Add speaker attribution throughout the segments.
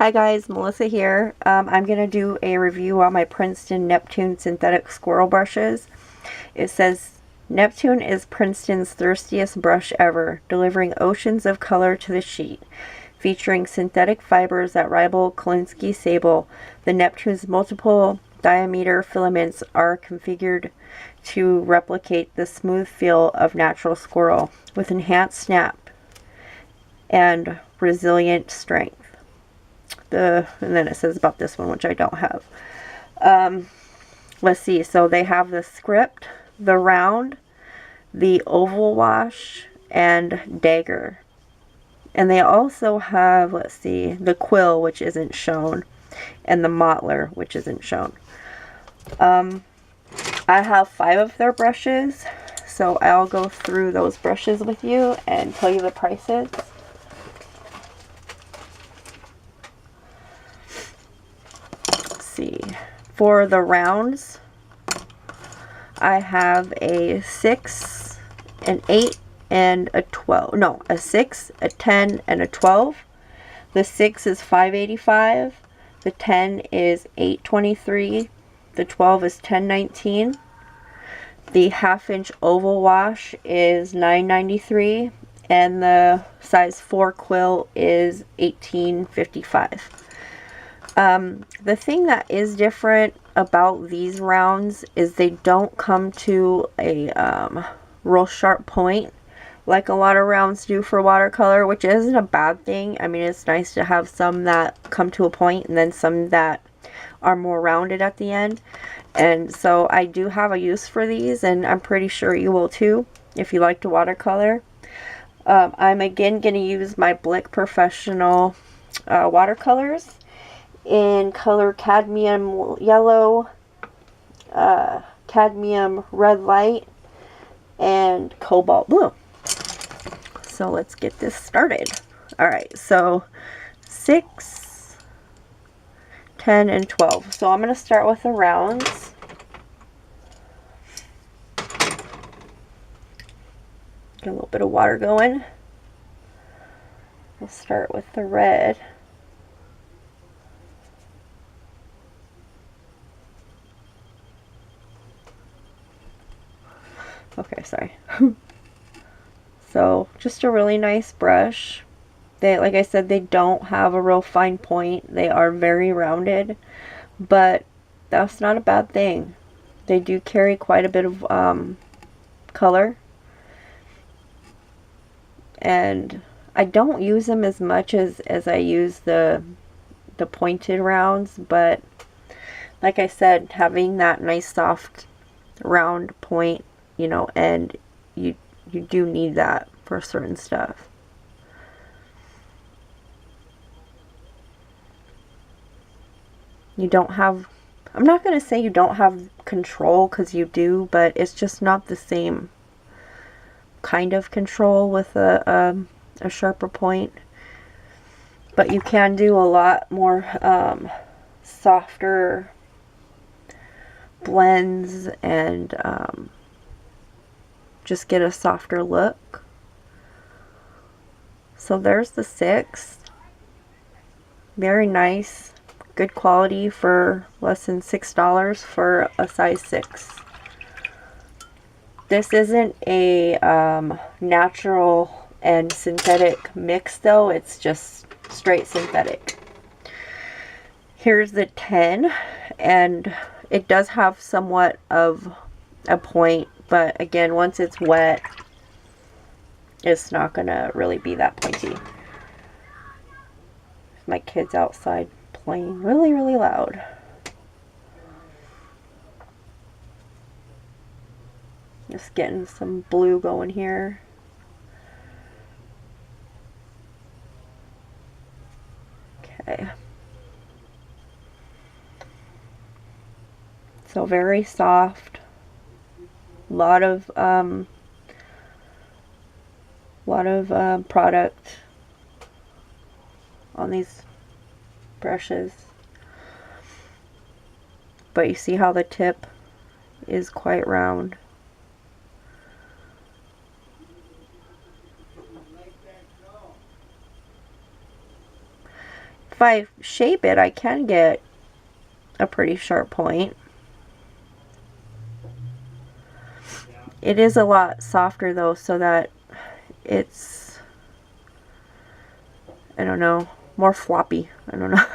Speaker 1: Hi guys, Melissa here. I'm going to do a review on my Princeton Neptune synthetic squirrel brushes. It says, Neptune is Princeton's thirstiest brush ever, delivering oceans of color to the sheet. Featuring synthetic fibers that rival Kolinsky sable, the Neptune's multiple diameter filaments are configured to replicate the smooth feel of natural squirrel with enhanced snap and resilient strength. And then it says about this one, which I don't have. Let's see. So they have the script, the round, the oval wash, and dagger. And they also have, let's see, the quill, which isn't shown, and the mottler, which isn't shown. I have 5 of their brushes, so I'll go through those brushes with you and tell you the prices. See, for the rounds, I have a 6, an 8, and a 12. No, a 6, a 10, and a 12. The 6 is $5.85. The 10 is $8.23. The 12 is $10.19. The 1/2-inch oval wash is $9.93, and the size 4 quill is $18.55. The thing that is different about these rounds is they don't come to a real sharp point like a lot of rounds do for watercolor, which isn't a bad thing. I mean, it's nice to have some that come to a point and then some that are more rounded at the end. And so I do have a use for these, and I'm pretty sure you will too if you like to watercolor. I'm again going to use my Blick Professional watercolors in color cadmium yellow, cadmium red light, and cobalt blue. So let's get this started. Alright, so 6, 10, and 12. So I'm going to start with the rounds. Get a little bit of water going. We'll start with the red. Okay, sorry. So just a really nice brush. They, like I said, they don't have a real fine point. They are very rounded, but that's not a bad thing. They do carry quite a bit of color, and I don't use them as much as I use the pointed rounds, but like I said, having that nice soft round point, you know, and you do need that for certain stuff. You don't have, I'm not going to say you don't have control, because you do, but it's just not the same kind of control with a sharper point. But you can do a lot more softer blends and just get a softer look. So there's the 6. Very nice, good quality for less than $6 for a size 6. This isn't a natural and synthetic mix though, it's just straight synthetic. Here's the 10, and it does have somewhat of a point, but again, once it's wet, it's not gonna really be that pointy. My kids outside playing really, really loud. Just getting some blue going here. Okay. So very soft. Lot of product on these brushes, but you see how the tip is quite round. if I shape it, I can get a pretty sharp point. It is a lot softer though, so that it's, I don't know, more floppy. I don't know.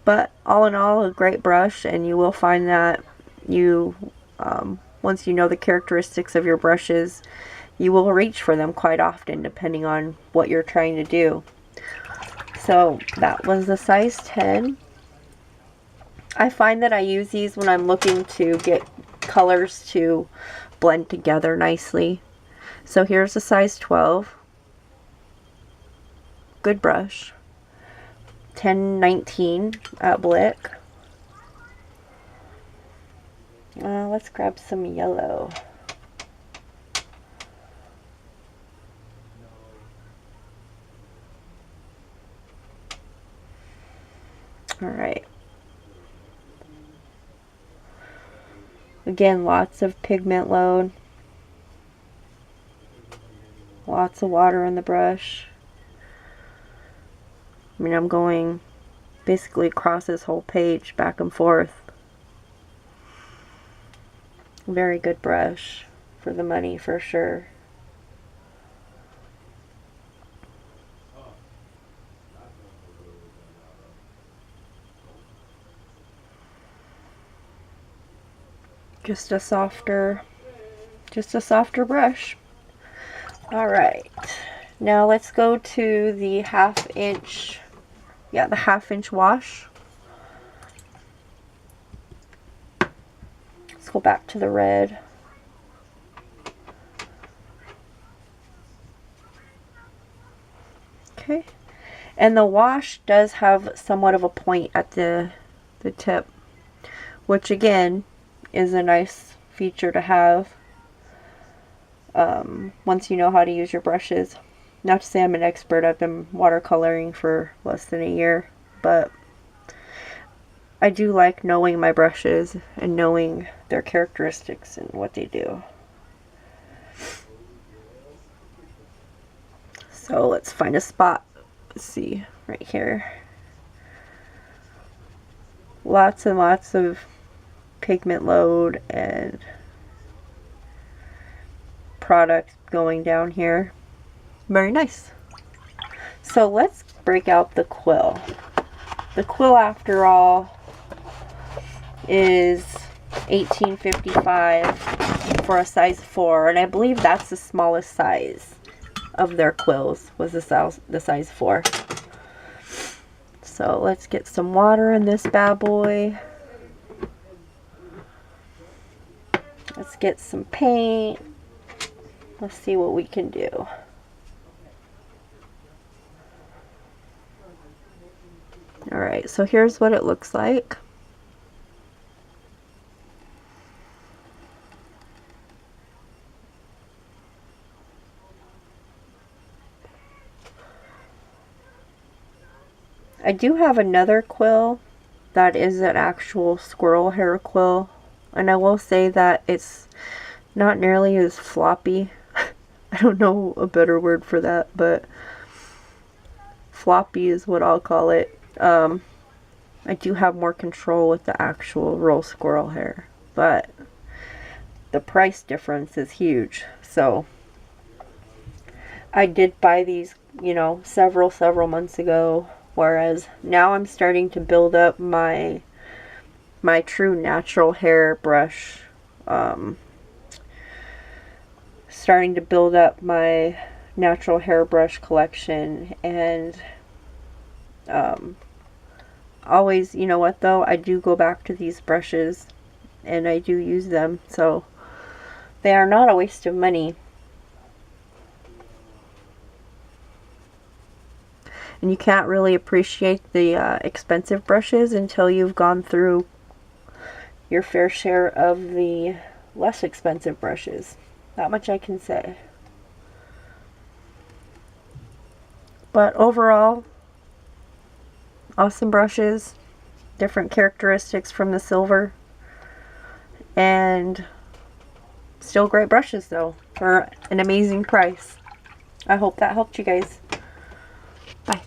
Speaker 1: But all in all, a great brush, and you will find that you, once you know the characteristics of your brushes, you will reach for them quite often depending on what you're trying to do. So that was the size 10. I find that I use these when I'm looking to get colors to blend together nicely. So here's a size 12. Good brush. 1019 at Blick. Let's grab some yellow. Alright. Again, lots of pigment load. Lots of water in the brush. I mean, I'm going basically across this whole page, back and forth. Very good brush for the money, for sure. Just a softer brush. Alright, now let's go to the half-inch, the half-inch wash. Let's go back to the red. Okay, and the wash does have somewhat of a point at the tip, which again is a nice feature to have once you know how to use your brushes. Not to say I'm an expert, I've been watercoloring for less than a year, but I do like knowing my brushes and knowing their characteristics and what they do. So let's find a spot. Let's see, right here. Lots and lots of pigment load and product going down here. Very nice. So let's break out the quill. The quill, after all, is $18.55 for a size 4, and I believe that's the smallest size of their quills, was the size 4. So let's get some water in this bad boy. Let's get some paint. Let's see what we can do. Alright, so here's what it looks like. I do have another quill that is an actual squirrel hair quill, and I will say that it's not nearly as floppy. I don't know a better word for that, but floppy is what I'll call it. I do have more control with the actual real squirrel hair, but the price difference is huge. So I did buy these, you know, several months ago, whereas now I'm starting to build up my true natural hair brush, starting to build up my natural hairbrush collection, and always, you know what though, I do go back to these brushes and I do use them, so they are not a waste of money. And you can't really appreciate the expensive brushes until you've gone through your fair share of the less expensive brushes. That much I can say. But overall, awesome brushes, different characteristics from the silver, and still great brushes though, for an amazing price. I hope that helped you guys. Bye.